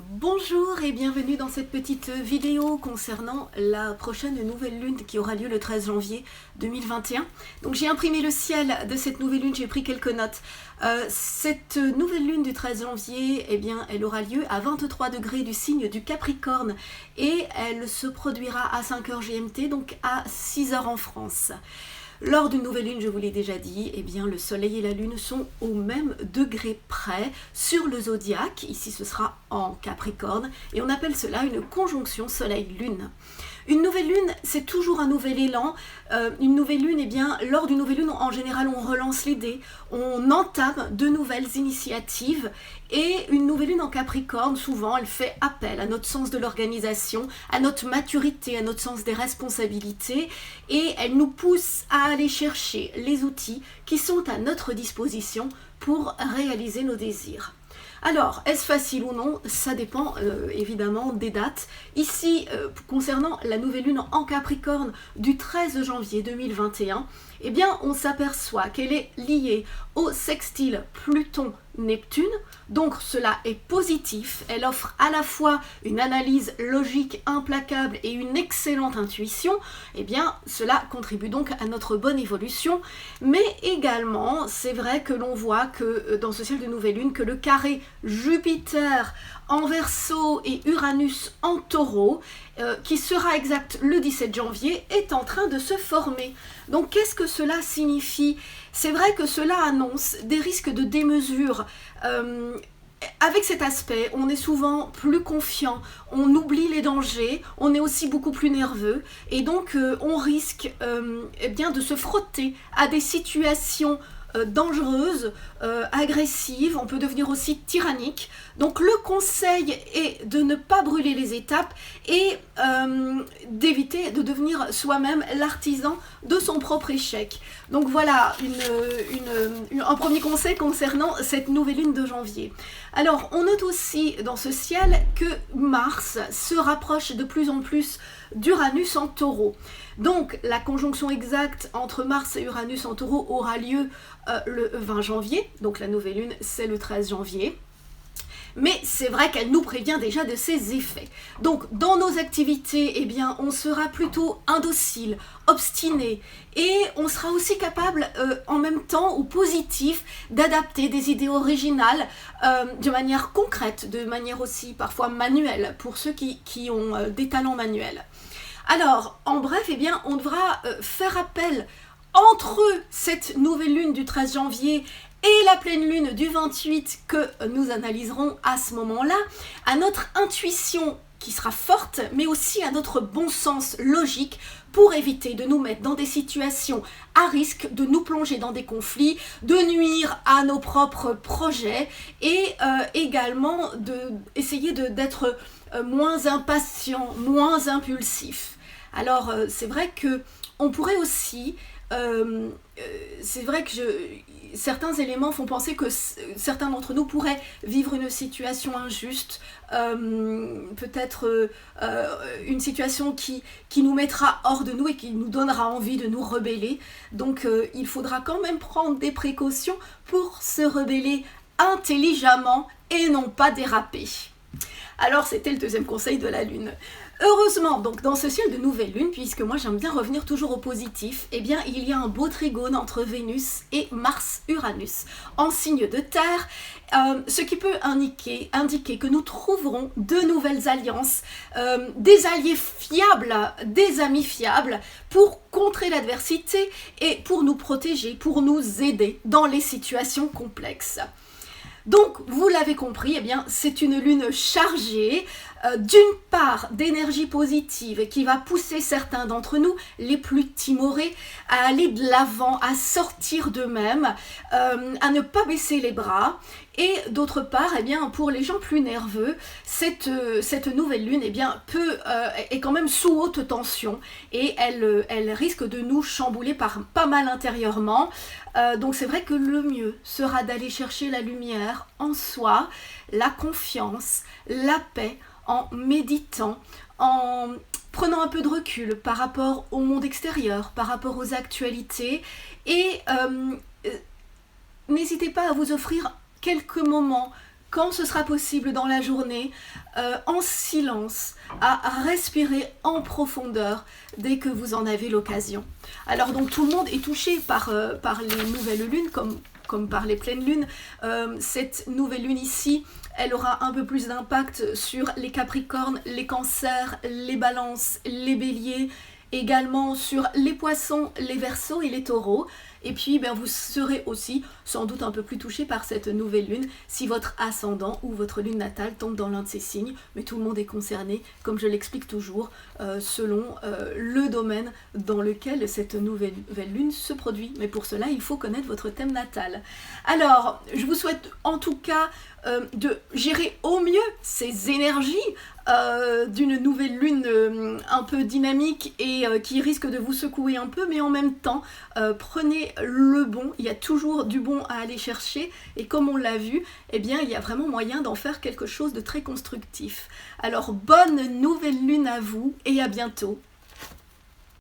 Bonjour et bienvenue dans cette petite vidéo concernant la prochaine nouvelle lune qui aura lieu le 13 janvier 2021. Donc j'ai imprimé le ciel de cette nouvelle lune, j'ai pris quelques notes. Cette nouvelle lune du 13 janvier, eh bien, elle aura lieu à 23 degrés du signe du Capricorne et elle se produira à 5h GMT, donc à 6h en France. Lors d'une nouvelle lune, je vous l'ai déjà dit, eh bien, le soleil et la lune sont au même degré près sur le zodiaque. Ici, ce sera en Capricorne et on appelle cela une conjonction soleil-lune. Une nouvelle lune, c'est toujours un nouvel élan. Une nouvelle lune, eh bien, lors d'une nouvelle lune, en général, on relance les dés, on entame de nouvelles initiatives. Et une nouvelle lune en Capricorne, souvent, elle fait appel à notre sens de l'organisation, à notre maturité, à notre sens des responsabilités. Et elle nous pousse à aller chercher les outils qui sont à notre disposition pour réaliser nos désirs. Alors, est-ce facile ou non? Ça dépend évidemment des dates. Ici, concernant la nouvelle lune en Capricorne du 13 janvier 2021, eh bien, on s'aperçoit qu'elle est liée au sextile Pluton-Neptune. Donc, cela est positif. Elle offre à la fois une analyse logique implacable et une excellente intuition. Eh bien, cela contribue donc à notre bonne évolution. Mais également, c'est vrai que l'on voit que dans ce ciel de nouvelle lune, que le carré Jupiter en Verseau et Uranus en Taureau, qui sera exact le 17 janvier, est en train de se former. Donc qu'est-ce que cela signifie? C'est vrai que cela annonce des risques de démesure. Avec cet aspect, on est souvent plus confiant, on oublie les dangers, on est aussi beaucoup plus nerveux et donc on risque eh bien, de se frotter à des situations dangereuse, agressive, on peut devenir aussi tyrannique. Donc le conseil est de ne pas brûler les étapes et d'éviter de devenir soi-même l'artisan de son propre échec. Donc voilà un premier conseil concernant cette nouvelle lune de janvier. Alors on note aussi dans ce ciel que Mars se rapproche de plus en plus d'Uranus en Taureau. Donc la conjonction exacte entre Mars et Uranus en Taureau aura lieu le 20 janvier, donc la nouvelle lune c'est le 13 janvier. Mais c'est vrai qu'elle nous prévient déjà de ses effets. Donc dans nos activités, eh bien, on sera plutôt indocile, obstiné, et on sera aussi capable en même temps ou positif d'adapter des idées originales de manière concrète, de manière aussi parfois manuelle, pour ceux qui ont des talents manuels. Alors, en bref, eh bien, on devra faire appel entre cette nouvelle lune du 13 janvier et la pleine lune du 28 que nous analyserons à ce moment-là, à notre intuition qui sera forte, mais aussi à notre bon sens logique pour éviter de nous mettre dans des situations à risque, de nous plonger dans des conflits, de nuire à nos propres projets et également d'essayer d'être moins impatient, moins impulsif. Alors c'est vrai que on pourrait aussi, c'est vrai que certains éléments font penser que certains d'entre nous pourraient vivre une situation injuste, peut-être une situation qui nous mettra hors de nous et qui nous donnera envie de nous rebeller. Donc il faudra quand même prendre des précautions pour se rebeller intelligemment et non pas déraper. Alors c'était le deuxième conseil de la lune. Heureusement, donc dans ce ciel de nouvelle lune, puisque moi j'aime bien revenir toujours au positif, eh bien il y a un beau trigone entre Vénus et Mars-Uranus en signe de terre, ce qui peut indiquer que nous trouverons de nouvelles alliances, des alliés fiables, des amis fiables pour contrer l'adversité et pour nous protéger, pour nous aider dans les situations complexes. Donc, vous l'avez compris, eh bien, c'est une lune chargée d'une part d'énergie positive qui va pousser certains d'entre nous, les plus timorés, à aller de l'avant, à sortir d'eux-mêmes, à ne pas baisser les bras. Et d'autre part, eh bien, pour les gens plus nerveux, cette nouvelle lune eh bien, est quand même sous haute tension et elle risque de nous chambouler pas mal intérieurement. Donc c'est vrai que le mieux sera d'aller chercher la lumière en soi, la confiance, la paix, en méditant, en prenant un peu de recul par rapport au monde extérieur, par rapport aux actualités et n'hésitez pas à vous offrir quelques moments quand ce sera possible dans la journée, en silence, à respirer en profondeur dès que vous en avez l'occasion. Alors donc tout le monde est touché par les nouvelles lunes, comme par les pleines lunes. Cette nouvelle lune ici, elle aura un peu plus d'impact sur les Capricornes, les Cancers, les Balances, les Béliers, également sur les Poissons, les Verseaux et les Taureaux. Et puis vous serez aussi sans doute un peu plus touché par cette nouvelle lune si votre ascendant ou votre lune natale tombe dans l'un de ces signes. Mais tout le monde est concerné, comme je l'explique toujours, selon le domaine dans lequel cette nouvelle lune se produit. Mais pour cela, il faut connaître votre thème natal. Alors, je vous souhaite en tout cas de gérer au mieux ces énergies d'une nouvelle lune un peu dynamique et qui risque de vous secouer un peu, mais en même temps, prenez le bon. Il y a toujours du bon à aller chercher et comme on l'a vu, eh bien, il y a vraiment moyen d'en faire quelque chose de très constructif. Alors, bonne nouvelle lune à vous et à bientôt.